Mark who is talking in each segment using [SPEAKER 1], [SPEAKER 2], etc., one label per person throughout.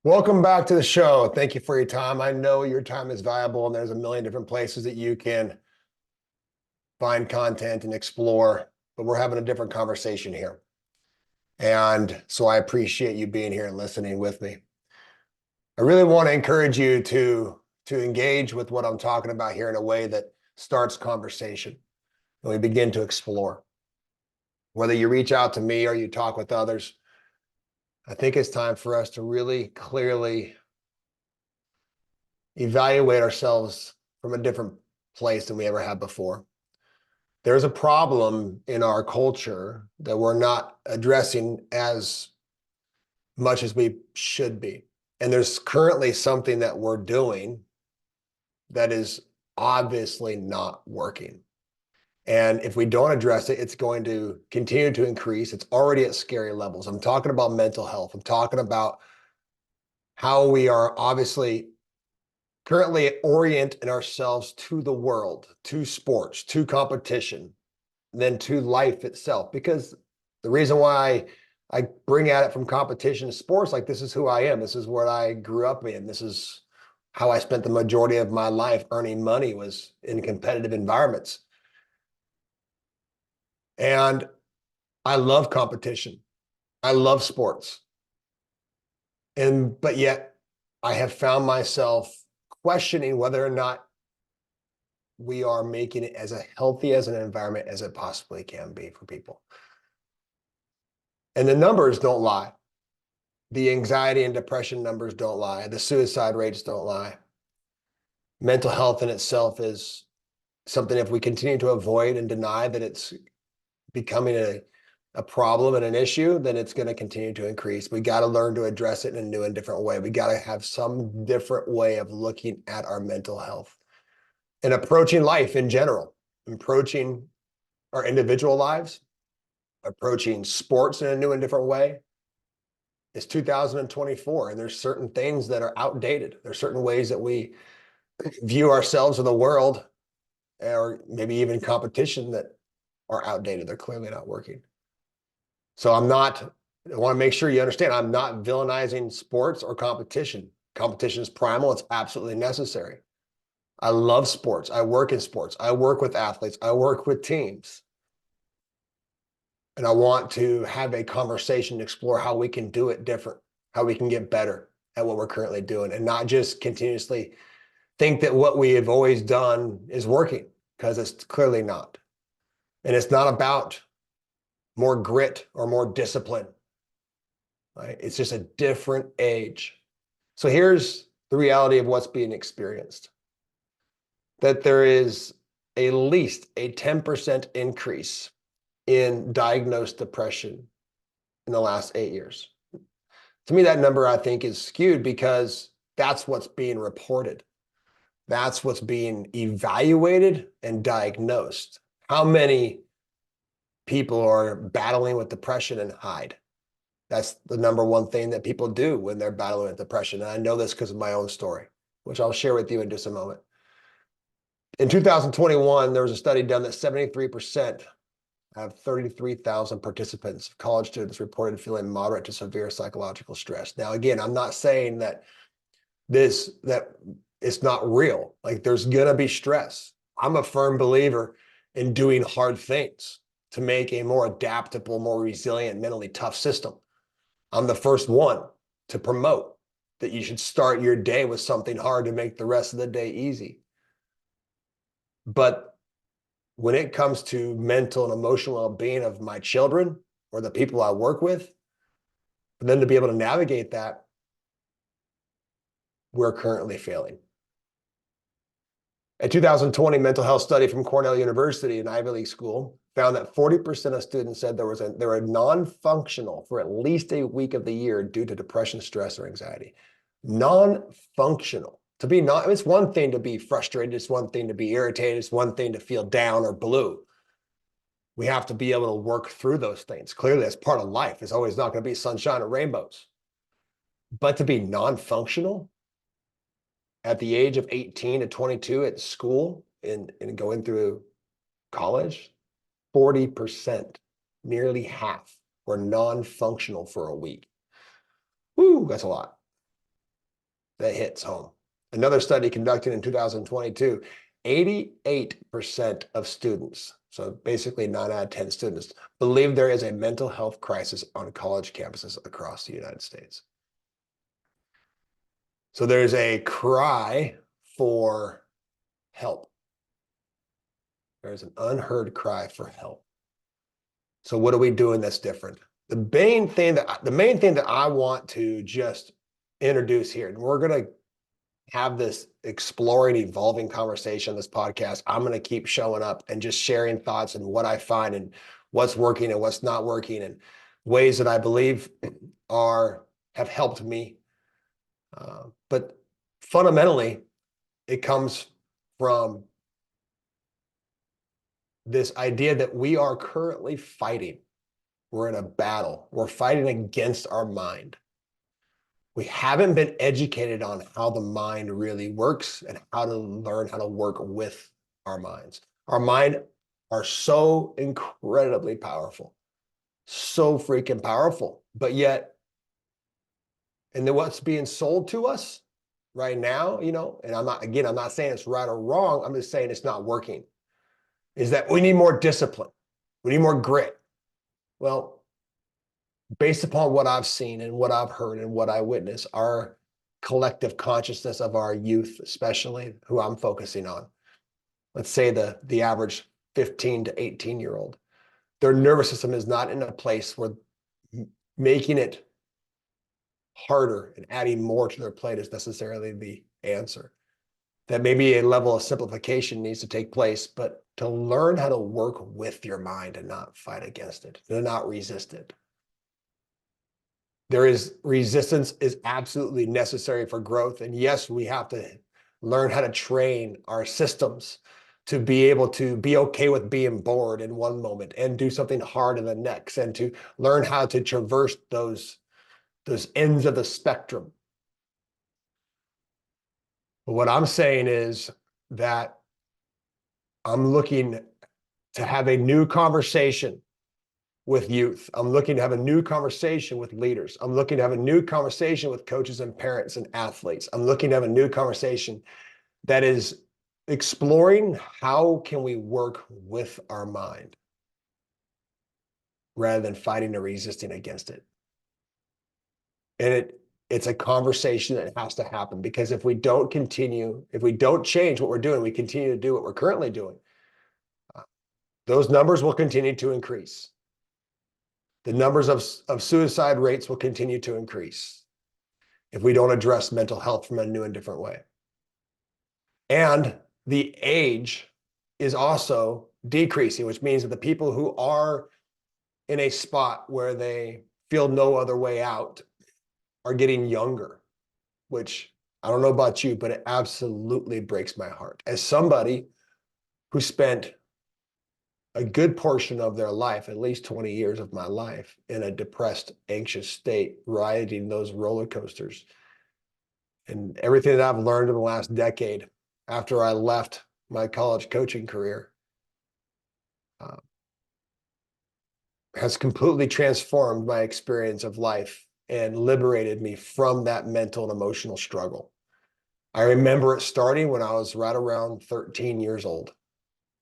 [SPEAKER 1] Welcome back to the show. Thank you for your time. I know your time is valuable and there's a million different places that you can find content and explore, but we're having a different conversation here. And so I appreciate you being here and listening with me. I really want to encourage you to engage with what I'm talking about here in a way that starts conversation and we begin to explore. Whether you reach out to me or you talk with others, I think it's time for us to really clearly evaluate ourselves from a different place than we ever have before. There's a problem in our culture that we're not addressing as much as we should be. And there's currently something that we're doing that is obviously not working. And if we don't address it, it's going to continue to increase. It's already at scary levels. I'm talking about mental health. I'm talking about how we are obviously currently orienting ourselves to the world, to sports, to competition, than to life itself. Because the reason why I bring at it from competition to sports, like this is who I am. This is what I grew up in. This is how I spent the majority of my life earning money, was in competitive environments. And I love competition. I love sports. But yet I have found myself questioning whether or not we are making it as healthy as an environment as it possibly can be for people. And the numbers don't lie. The anxiety and depression numbers don't lie. The suicide rates don't lie. Mental health in itself is something, if we continue to avoid and deny that it's becoming a problem and an issue, then it's going to continue to increase. We got to learn to address it in a new and different way. We got to have some different way of looking at our mental health and approaching life in general, approaching our individual lives, approaching sports in a new and different way. It's 2024, and there's certain things that are outdated. There's certain ways that we view ourselves in the world, or maybe even competition, that are outdated. They're clearly not working. So I want to make sure you understand, I'm not villainizing sports or competition. Competition is primal. It's absolutely necessary. I love sports. I work in sports. I work with athletes. I work with teams. And I want to have a conversation to explore how we can do it different, how we can get better at what we're currently doing, and not just continuously think that what we have always done is working, because it's clearly not. And it's not about more grit or more discipline, right? It's just a different age. So here's the reality of what's being experienced, that there is at least a 10% increase in diagnosed depression in the last 8 years. To me, that number, I think, is skewed because that's what's being reported. That's what's being evaluated and diagnosed. How many people are battling with depression and hide? That's the number one thing that people do when they're battling with depression. And I know this because of my own story, which I'll share with you in just a moment. In 2021, there was a study done that 73% of 33,000 participants, college students, reported feeling moderate to severe psychological stress. Now, again, I'm not saying that it's not real. Like, there's gonna be stress. I'm a firm believer in doing hard things to make a more adaptable, more resilient, mentally tough system. I'm the first one to promote that you should start your day with something hard to make the rest of the day easy. But when it comes to mental and emotional well-being of my children or the people I work with, for them to be able to navigate that, we're currently failing. A 2020 mental health study from Cornell University, an Ivy League school, found that 40% of students said they were non-functional for at least a week of the year due to depression, stress, or anxiety. Non-functional. It's one thing to be frustrated. It's one thing to be irritated. It's one thing to feel down or blue. We have to be able to work through those things. Clearly, that's part of life. It's always not going to be sunshine or rainbows. But to be non-functional at the age of 18 to 22 at school and going through college, 40%, nearly half, were non-functional for a week. Woo, that's a lot. that hits home. Another study conducted in 2022, 88% of students, so basically 9 out of 10 students, believe there is a mental health crisis on college campuses across the United States. So there's a cry for help. There's an unheard cry for help. So what are we doing that's different? The main thing that I want to just introduce here, and we're going to have this exploring, evolving conversation on this podcast. I'm going to keep showing up and just sharing thoughts and what I find and what's working and what's not working and ways that I believe have helped me. But fundamentally, it comes from this idea that we are currently fighting. We're in a battle. We're fighting against our mind. We haven't been educated on how the mind really works and how to learn how to work with our minds. Our mind are so incredibly powerful, so freaking powerful. But yet, and then what's being sold to us right now, and I'm not saying it's right or wrong. I'm just saying it's not working. Is that we need more discipline. We need more grit. Well, based upon what I've seen and what I've heard and what I witness, our collective consciousness of our youth, especially who I'm focusing on, let's say the average 15 to 18-year-old, their nervous system is not in a place where making it harder and adding more to their plate is necessarily the answer. That maybe a level of simplification needs to take place, but to learn how to work with your mind and not fight against it, to not resist it. Resistance is absolutely necessary for growth. And yes, we have to learn how to train our systems to be able to be okay with being bored in one moment and do something hard in the next, and to learn how to traverse those ends of the spectrum. But what I'm saying is that I'm looking to have a new conversation with youth. I'm looking to have a new conversation with leaders. I'm looking to have a new conversation with coaches and parents and athletes. I'm looking to have a new conversation that is exploring how can we work with our mind rather than fighting or resisting against it. And it's a conversation that has to happen, because if we don't change what we're doing, we continue to do what we're currently doing, those numbers will continue to increase. The numbers of suicide rates will continue to increase if we don't address mental health from a new and different way. And the age is also decreasing, which means that the people who are in a spot where they feel no other way out are getting younger, which I don't know about you, but it absolutely breaks my heart. As somebody who spent a good portion of their life, at least 20 years of my life, in a depressed, anxious state, riding those roller coasters. And everything that I've learned in the last decade after I left my college coaching career has completely transformed my experience of life and liberated me from that mental and emotional struggle. I remember it starting when I was right around 13 years old.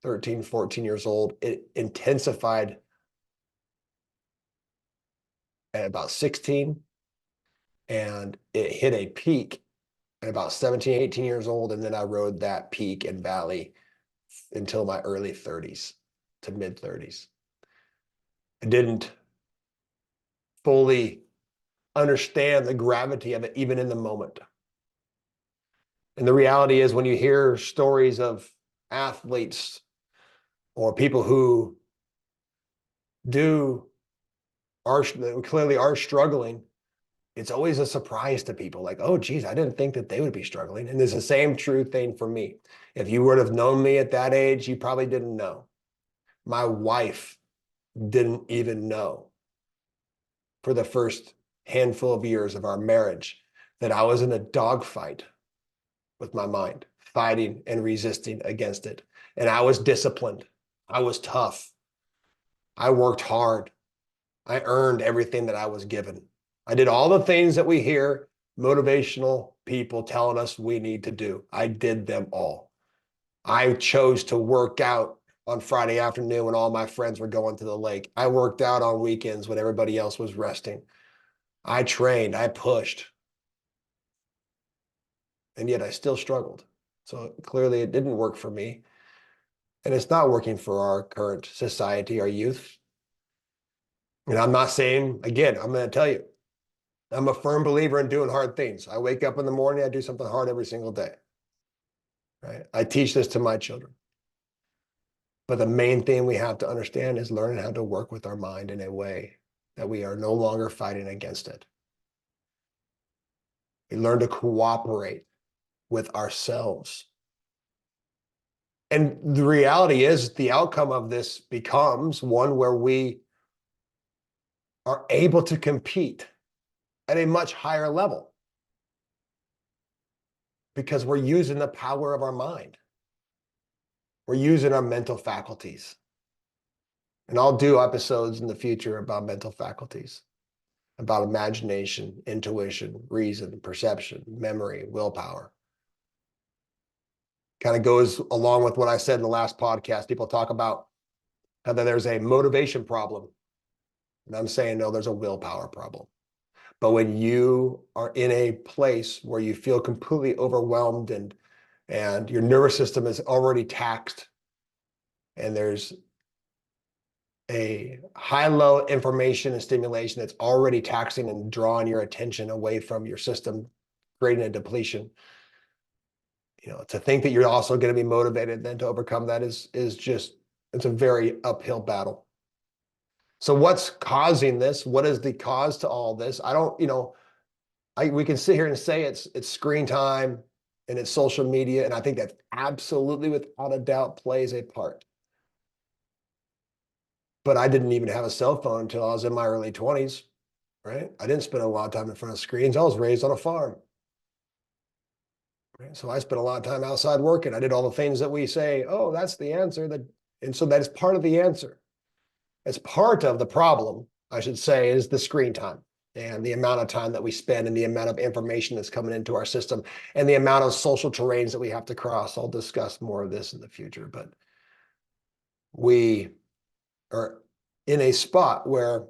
[SPEAKER 1] 13, 14 years old. It intensified at about 16, and it hit a peak at about 17, 18 years old. And then I rode that peak and valley until my early 30s to mid 30s. I didn't fully understand the gravity of it, even in the moment. And the reality is, when you hear stories of athletes or people who clearly are struggling, it's always a surprise to people, like, oh, geez, I didn't think that they would be struggling. And there's the same true thing for me. If you would have known me at that age, you probably didn't know. My wife didn't even know for the first handful of years of our marriage that I was in a dogfight with my mind, fighting and resisting against it. And I was disciplined. I was tough. I worked hard. I earned everything that I was given. I did all the things that we hear motivational people telling us we need to do. I did them all. I chose to work out on Friday afternoon when all my friends were going to the lake. I worked out on weekends when everybody else was resting. I trained, I pushed, and yet I still struggled. So clearly it didn't work for me. And it's not working for our current society, our youth. And I'm not saying, again, I'm going to tell you, I'm a firm believer in doing hard things. I wake up in the morning, I do something hard every single day. Right? I teach this to my children. But the main thing we have to understand is learning how to work with our mind in a way that we are no longer fighting against it. We learn to cooperate with ourselves. And the reality is the outcome of this becomes one where we are able to compete at a much higher level because we're using the power of our mind. We're using our mental faculties. And I'll do episodes in the future about mental faculties, about imagination, intuition, reason, perception, memory, willpower. Kind of goes along with what I said in the last podcast. People talk about how there's a motivation problem. And I'm saying, no, there's a willpower problem. But when you are in a place where you feel completely overwhelmed and your nervous system is already taxed and there's a high-low information and stimulation that's already taxing and drawing your attention away from your system, creating a depletion. To think that you're also going to be motivated then to overcome that is just, it's a very uphill battle. So what's causing this? What is the cause to all this? I don't, we can sit here and say it's screen time and it's social media, and I think that absolutely, without a doubt, plays a part. But I didn't even have a cell phone until I was in my early 20s, right? I didn't spend a lot of time in front of screens. I was raised on a farm. Right? So I spent a lot of time outside working. I did all the things that we say, oh, that's the answer. And so that is part of the answer. It's part of the problem, I should say, is the screen time and the amount of time that we spend and the amount of information that's coming into our system and the amount of social terrains that we have to cross. I'll discuss more of this in the future, but we are in a spot where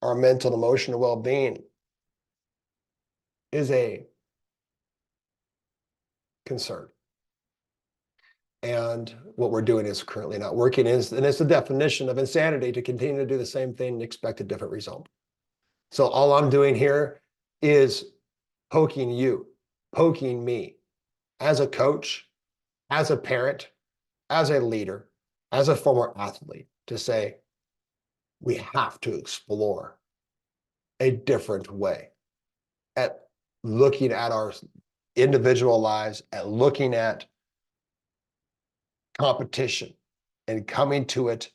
[SPEAKER 1] our mental and emotional well-being is a concern. And what we're doing is currently not working. And it's the definition of insanity to continue to do the same thing and expect a different result. So all I'm doing here is poking you, poking me as a coach, as a parent, as a leader, as a former athlete, to say, we have to explore a different way at looking at our individual lives, at looking at competition and coming to it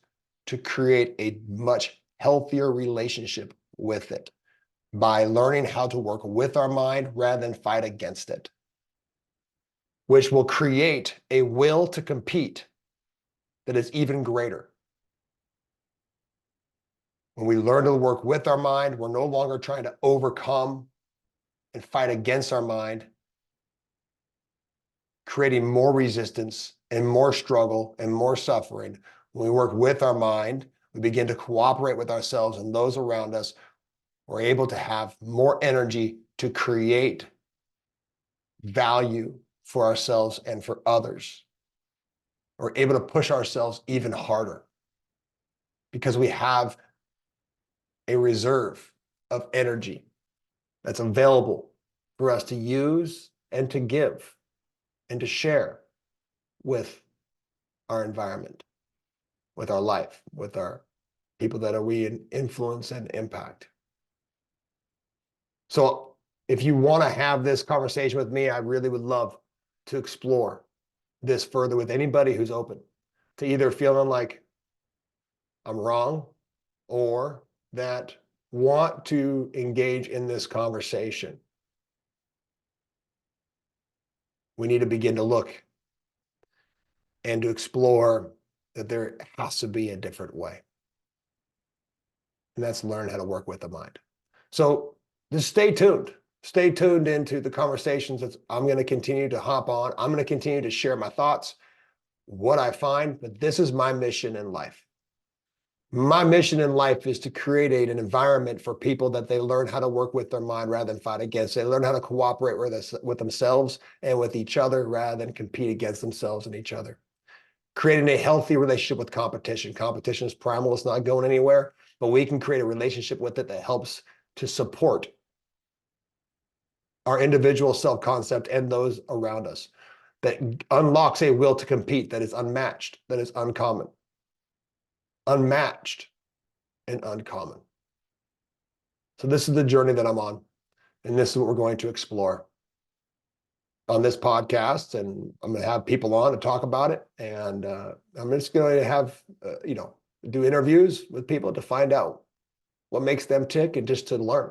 [SPEAKER 1] to create a much healthier relationship with it by learning how to work with our mind rather than fight against it, which will create a will to compete that is even greater. When we learn to work with our mind, we're no longer trying to overcome and fight against our mind, creating more resistance and more struggle and more suffering. When we work with our mind, we begin to cooperate with ourselves and those around us. We're able to have more energy to create value for ourselves and for others. We're able to push ourselves even harder because we have a reserve of energy that's available for us to use and to give and to share with our environment, with our life, with our people that we influence and impact. So if you want to have this conversation with me, I really would love to explore this further with anybody who's open to either feeling like I'm wrong or that want to engage in this conversation. We need to begin to look and to explore that there has to be a different way. And that's learn how to work with the mind. So just stay tuned. stay tuned into the conversations that I'm going to continue to hop on. I'm going to continue to share my thoughts, what I find, but this is my mission in life. My mission in life is to create an environment for people that they learn how to work with their mind rather than fight against. They learn how to cooperate with themselves and with each other rather than compete against themselves and each other. Creating a healthy relationship with competition. Competition is primal, it's not going anywhere, but we can create a relationship with it that helps to support our individual self-concept and those around us, that unlocks a will to compete that is unmatched, that is uncommon. Unmatched and uncommon. So this is the journey that I'm on, and this is what we're going to explore on this podcast, and I'm going to have people on to talk about it, and I'm just going to have, do interviews with people to find out what makes them tick and just to learn.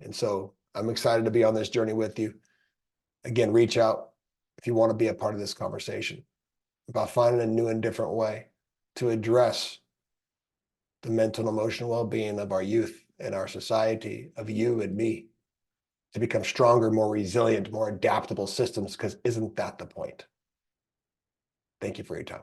[SPEAKER 1] And so I'm excited to be on this journey with you. Again, reach out if you want to be a part of this conversation about finding a new and different way to address the mental and emotional well-being of our youth and our society, of you and me, to become stronger, more resilient, more adaptable systems, because isn't that the point? Thank you for your time.